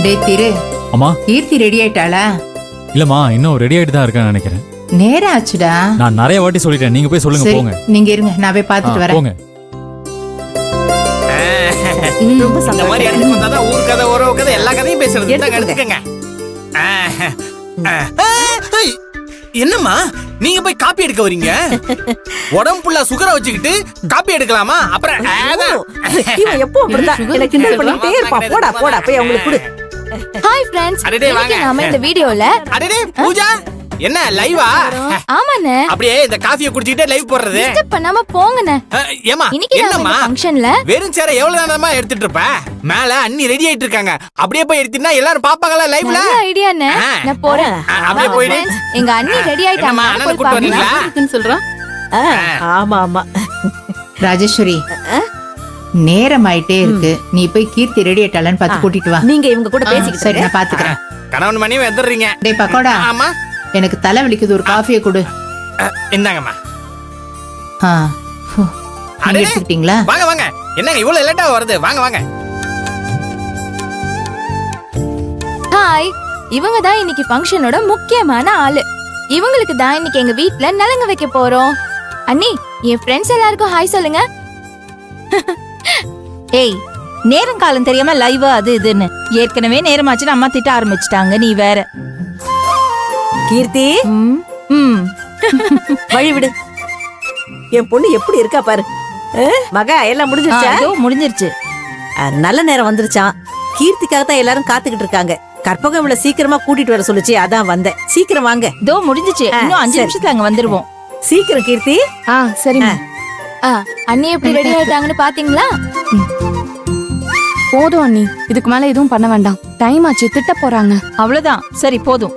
டேய் திரு, அம்மா கீர்த்தி ரெடி ஆயிட்டாளா? இல்லம்மா, இன்னும் ரெடி ஆயிட்டு தான் இருக்கேன்னு நினைக்கிறேன். நேரம் ஆச்சுடா. நான் நிறைய வாட்டி சொல்லிட்டேன், நீங்க போய் சொல்லுங்க. சரி, போங்க. நீங்க இருங்க, நான் போய் பார்த்துட்டு வரேன். போங்க. ரொம்ப இந்த மாதிரி இடத்துக்கு வந்தாதான் ஊர் கதை, உறவு கதை, எல்லா கதையும் பேசுறது. எடுத்துக்கங்க. என்னம்மா நீங்க போய் காப்பி எடுக்க வரீங்க? உடம்பு ஃபுல்லா சுகரை வச்சுக்கிட்டு காப்பி எடுக்கலாமா? அப்புறம் இவன் எப்போ அப்படிதான் எனக்கு கிண்டல் பண்ணிட்டே இருப்பான். போடா போடா போய் அவங்களுக்கு கொடு. ஹாய் ஃப்ரெண்ட்ஸ், அடடே வாங்க. நாம இந்த வீடியோல அடடே பூஜா, என்ன லைவா? ஆமாண்ணே, அப்படியே இந்த காஃபியை குடிச்சிட்டே லைவ் போடுறது. டிஸ்டர்ப் பண்ணாம போங்கண்ணே. ஏமா இன்னைக்கு என்னம்மா ஃபங்க்ஷன்ல வெறும் சேர எவ்வளவு நேரமா எடுத்துட்டு இருப்ப? மேல அண்ணி ரெடி ஆயிட்டு இருக்காங்க. அப்படியே போய் எடுத்தீங்கன்னா எல்லாரும் பாப்பாங்களா லைவ்ல? நல்ல ஐடியாண்ணே, நான் போறேன். அப்படியே போயிடு. எங்க அண்ணி ரெடி என்னம்மா ஆயிட்டாங்க, அண்ணனை போய் கூட்டி பாருங்க. வரீங்களா? சொல்றான். ஆமா ஆமா. ராஜேஸ்வரி, நேரம் ஆயிட்டே இருக்கு. நீ போய் கீர்த்தி ரெடி ஆயிட்டாளான்னு பார்த்து கூட்டிட்டு வா. நீங்க இவங்க கூட பேசிக்கிட்டு சரி, நான் பாத்துக்கிறேன். கணவன் மணி வந்துடுறீங்க. டேய் பக்கோடா, ஆமா எனக்கு தலை வலிக்குது, ஒரு காஃபியை கொடு. இந்தாங்கம்மா. நீங்க அடடே. எடுத்துக்கிட்டீங்களா? வாங்க வாங்க. என்னங்க இவ்வளவு லேட்டா வருது? வாங்க வாங்க. ஹாய், இவங்க தான் இன்னைக்கு ஃபங்க்ஷனோட முக்கியமான ஆளு. இவங்களுக்கு தான் இன்னைக்கு எங்க வீட்ல நலங்கு வைக்க போறோம். அண்ணி, என் ஃப்ரெண்ட்ஸ் எல்லாருக்கும் ஹாய் சொல்லுங்க. ஏய், நேரம் காலம் தெரியாம லைவ் அது இதுன்னு ஏற்கனவே நேரமாச்சுன்னு அம்மா திட்ட ஆரம்பிச்சிட்டாங்க. நீ வேற. கீர்த்தி வழி விடு. என் பொண்ணு எப்படி இருக்கா பாரு. மகா எல்லாம் முடிஞ்சிருச்சா? அதோ முடிஞ்சிருச்சு. நல்ல நேரம் வந்துருச்சான். கீர்த்திக்காக தான் எல்லாரும் காத்துக்கிட்டு இருக்காங்க. கற்பகம் இவ்வளவு சீக்கிரமா கூட்டிட்டு வர சொல்லுச்சு, அதான் வந்தேன். சீக்கிரம் வாங்க. இதோ முடிஞ்சிச்சு. இன்னும் 5 நிமிஷத்துல அங்க வந்துருவோம். சீக்கிரம் கீர்த்தி. சரிம்மா. அண்ணி எப்படி ரெடி ஆயிட்டாங்கன்னு பாத்தீங்களா? போதும் அண்ணி, இதுக்கு மேல எதுவும் பண்ண வேண்டாம். டைம் ஆச்சு, திட்ட போறாங்க. அவ்வளவுதான். சரி போதும்.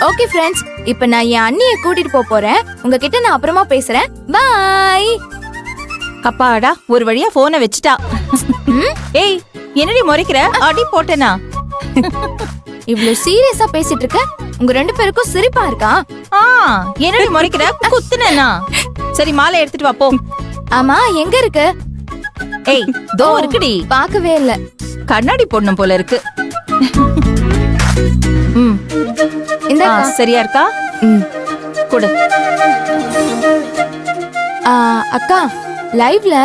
ஓகே ஃப்ரெண்ட்ஸ், இப்போ நான் என் அண்ணியை கூட்டிட்டு போறேன். உங்ககிட்ட நான் அப்புறமா பேசுறேன். பாய். அப்பாடா, ஒரு வழியா போனை வச்சுட்டா. ஏய், என்னடி முறைக்கிற? அடி போட்டேனா? இவ்ளோ சீரியஸா பேசிட்டு இருக்க, உங்க 2 பேருக்கும் சிரிப்பா இருக்கா? என்னடி முறைக்கிற? குத்துனேனா? சரி, மாலை எடுத்துட்டு வா போ. ஆமா, எங்க இருக்கு? ஏய், தோ இருக்குடி. பார்க்கவே இல்ல. கண்ணாடி போடணும் போல இருக்கு. இந்த சரியா இருக்கா? கொடு. அக்கா, லைவ்ல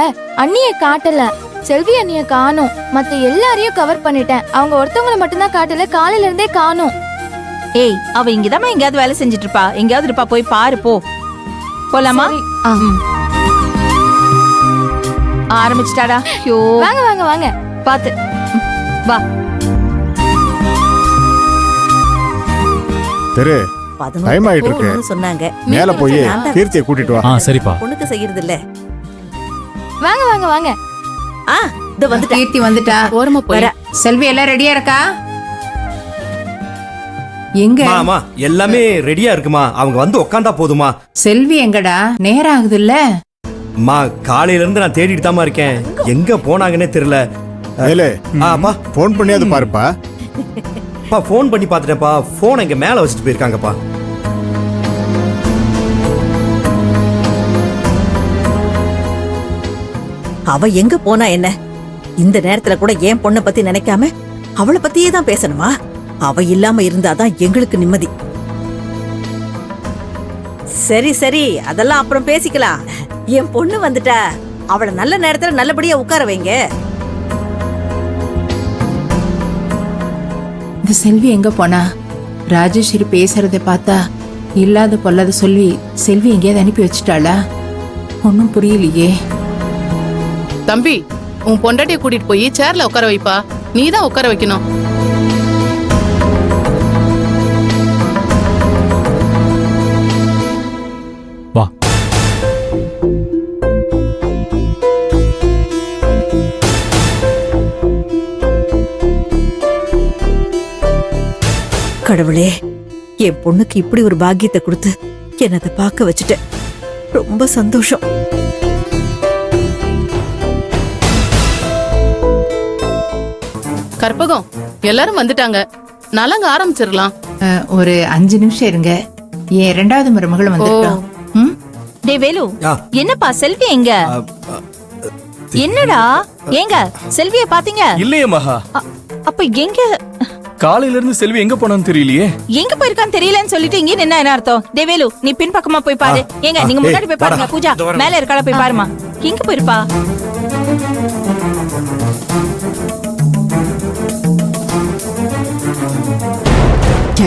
அண்ணிய காட்டல, செல்வி அண்ணிய காணோம். மத்த எல்லாரையும் கவர் பண்ணிட்டேன். அவங்க ஒருத்தவங்களை மட்டும்தான் காட்டல, காலையில இருந்தே காணோம். ஏய், அவ இங்கதான் எங்கயாவது வேலை செஞ்சுட்டு இருப்பா. எங்கயாவது இருப்பா, போய் பாரு போ. போலாமா? ஆரம்பிச்சிட்டாடா. ஐயோ, வாங்க வாங்க வாங்க. பாத்து வா. தெரு டைம் ஆயிட்டு இருக்கு. சொன்னாங்க மேல போய் கீர்த்தியை கூட்டிட்டு வா. சரிப்பா. பொண்ணுக்கு செய்யறது இல்ல. வாங்க வாங்க வாங்க. இதோ வந்துட்டா. கீர்த்தி வந்துட்டா. ஓரமா போற. செல்வி எல்லாம் ரெடியா இருக்கா? எங்க மாமா எல்லாமே ரெடியா இருக்குமா? அவங்க வந்து உட்காந்தா போதுமா? செல்வி எங்கடா? நேரம் ஆகுது இல்ல? மா, காலையில இருந்து நான் தேடிட்டு தாமா இருக்கேன். எங்க போனாங்கன்னே தெரியல. அப்பா போன் பண்ணியாவது பாருப்பா. பா, போன் பண்ணி பாத்துட்டேன்ப்பா. போன் இங்க மேல வச்சுட்டு போயிருக்காங்கப்பா. அவ எங்க போனா என்ன? இந்த நேரத்துல கூட ஏன் பொண்ணை பத்தி நினைக்காம அவளை பத்தியே தான் பேசணுமா? அவ இல்லாம இருந்தாதான் எங்களுக்கு நிம்மதி. சரி சரி, அதெல்லாம் அப்புறம் பேசிக்கலாம். என் பொண்ணு வந்துட்டா. அவளை நல்ல நேரத்துல நல்லபடியா உட்கார வைங்க. இந்த செல்வி எங்க போனா? ராஜேஸ்வரி பேசுறதை பார்த்தா இல்லாத பொல்லாத சொல்லி செல்வி எங்கேயாவது அனுப்பி வச்சுட்டாளா? ஒன்னும் புரியலையே. தம்பி, உன் பொண்டாட்டிய கூட்டிட்டு போய் சேர்ல உட்கார வைப்பா. நீ தான் உட்கார வைக்கணும். வா. கடவுளே, என் பொண்ணுக்கு இப்படி ஒரு பாக்கியத்தை கொடுத்து என்ன அதை பார்க்க வச்சுட்டேன். ரொம்ப சந்தோஷம். கற்பகம், எல்லாரும் வந்துட்டாங்க. நலங்க ஆரம்பிச்சிடலாம். ஒரு 5 நிமிஷம் இருங்க. என் 2வது மருமகளும் வந்துட்டோம். டே வேலு, என்னப்பா செல்வி எங்க? என்னடா, ஏங்க செல்விய பாத்தீங்க? இல்லையே மகா. அப்ப எங்க காலையில இருந்து செல்வி எங்க போனான்னு தெரியலையே. எங்க போயிருக்கான்னு தெரியலன்னு சொல்லிட்டு இங்க நின்னா என்ன அர்த்தம்? தேவேலு நீ பின்பக்கமா போய் பாரு. ஏங்க நீங்க முன்னாடி போய் பாருங்க. பூஜா மேல இருக்காள போய் பாருமா. எங்க போயிருப்பா?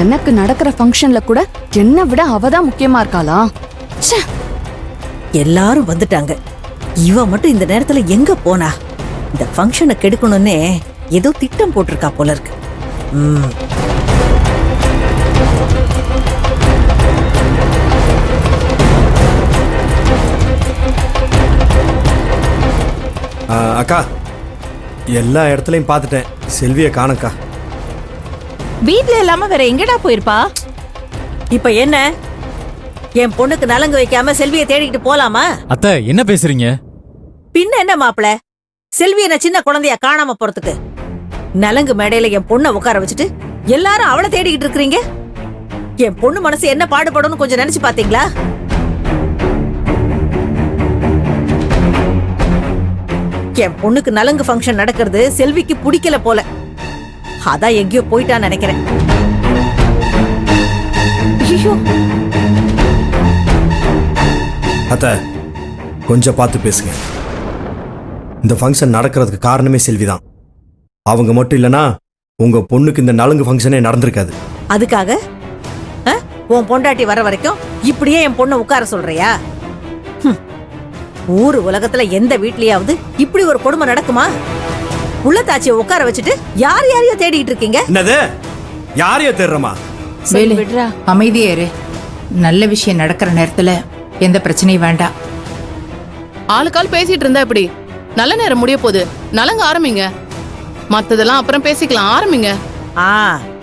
எனக்கு நடக்கிற ஃபங்க்ஷன்ல கூட என்ன விட அவதான் முக்கியமா இருக்காளா? எல்லாரும் வந்துட்டாங்க. இவ மட்டும் இந்த நேரத்துல எங்க போனா? இந்த ஃபங்க்ஷனை கெடுக்கணும்னே ஏதோ திட்டம் போட்டிருக்கா போல இருக்கு. அக்கா எல்லா இடத்துலயும் பார்த்துட்டேன், செல்வியை காணக்கா. வீட்ல இல்லாம வேற எங்கடா போயிருப்பா? இப்ப என்ன, என் பொண்ணுக்கு நலங்கு வைக்காம செல்வியை தேடிக்கிட்டு போலாமா? அத்தை என்ன பேசுறீங்க? பின்ன என்ன மாப்பிள, செல்வி என்ன சின்ன குழந்தைய காணாம போறதுக்கு? நலங்கு மேடையில என் பொண்ணை உட்கார வச்சுட்டு எல்லாரும் அவளை தேடிக்கிட்டு இருக்கீங்க. என் பொண்ணு மனசு என்ன பாடுபடும்னு கொஞ்சம் நினைச்சு பாத்தீங்களா? என் பொண்ணுக்கு நலங்கு ஃபங்க்ஷன் நடக்கிறது செல்விக்கு பிடிக்கல போல. அதான் எங்கேயோ போயிட்டான்னு நினைக்கிறேன். அத்தை கொஞ்சம் பார்த்து பேசுங்க. இந்த ஃபங்க்ஷன் நடக்கிறதுக்கு காரணமே செல்விதான். அவங்க மட்டும் இல்லனா உங்க பொண்ணுக்கு இந்த நலங்கு ஃபங்க்ஷனே நடந்திருக்காது. அதுக்காக உன் பொண்டாட்டி வர வரைக்கும் இப்படியே என் பொண்ணை உட்கார சொல்றியா? ஊரு உலகத்துல எந்த வீட்லயாவது இப்படி ஒரு கொடுமை நடக்குமா? உள்ளத்தாச்சியை உட்கார வச்சுட்டு யார் யாரையோ தேடிட்டு இருக்கீங்க. என்னது யாரையோ தேடுறமா? வேலு அமைதியே இரு. நல்ல விஷயம் நடக்கிற நேரத்துல எந்த பிரச்சனையும் வேண்டாம். ஆளுக்கால் பேசிட்டு இருந்தா எப்படி? நல்ல நேரம் முடிய போகுது, நலங்க ஆரம்பிங்க. மத்ததெல்லாம் அப்புறம் பேசிக்கலாம், ஆரம்பிங்க.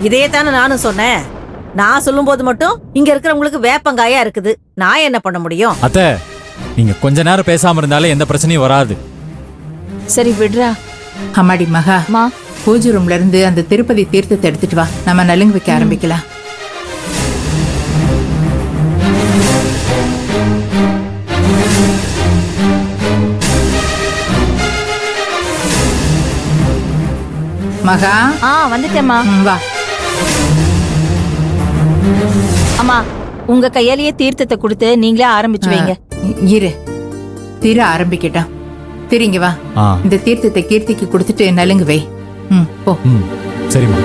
இதே தானே நானும் சொன்னேன். நான் சொல்லும் போது மட்டும் இங்க இருக்கிறவங்களுக்கு வேப்பங்காயா இருக்குது. நான் என்ன பண்ண முடியும்? அத்தை நீங்க கொஞ்ச நேரம் பேசாம இருந்தாலே எந்த பிரச்சனையும் வராது. சரி விடுறா. அம்மாடி மகா, பூஜை ரூம்ல இருந்து அந்த திருப்பதி தீர்த்தத்தை எடுத்துட்டு வா, நம்ம நலுங்கு வைக்க ஆரம்பிக்கலாம். மகா வந்துட்டேம்மா. வா. அம்மா உங்க கையாலேயே தீர்த்தத்தை கொடுத்து நீங்களே ஆரம்பிச்சு வைங்க. இரு, தீர ஆரம்பிக்கட்டும். திரிங்க வா. இந்த தீர்த்தத்தை கீர்த்திக்கு கொடுத்துட்டு நலுங்கு வை. போ. சரிம்மா.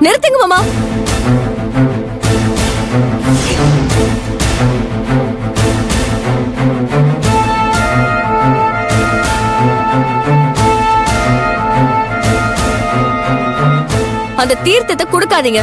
நிறுத்துங்க மாமா. அந்த தீர்த்தத்தை கொடுக்காதீங்க.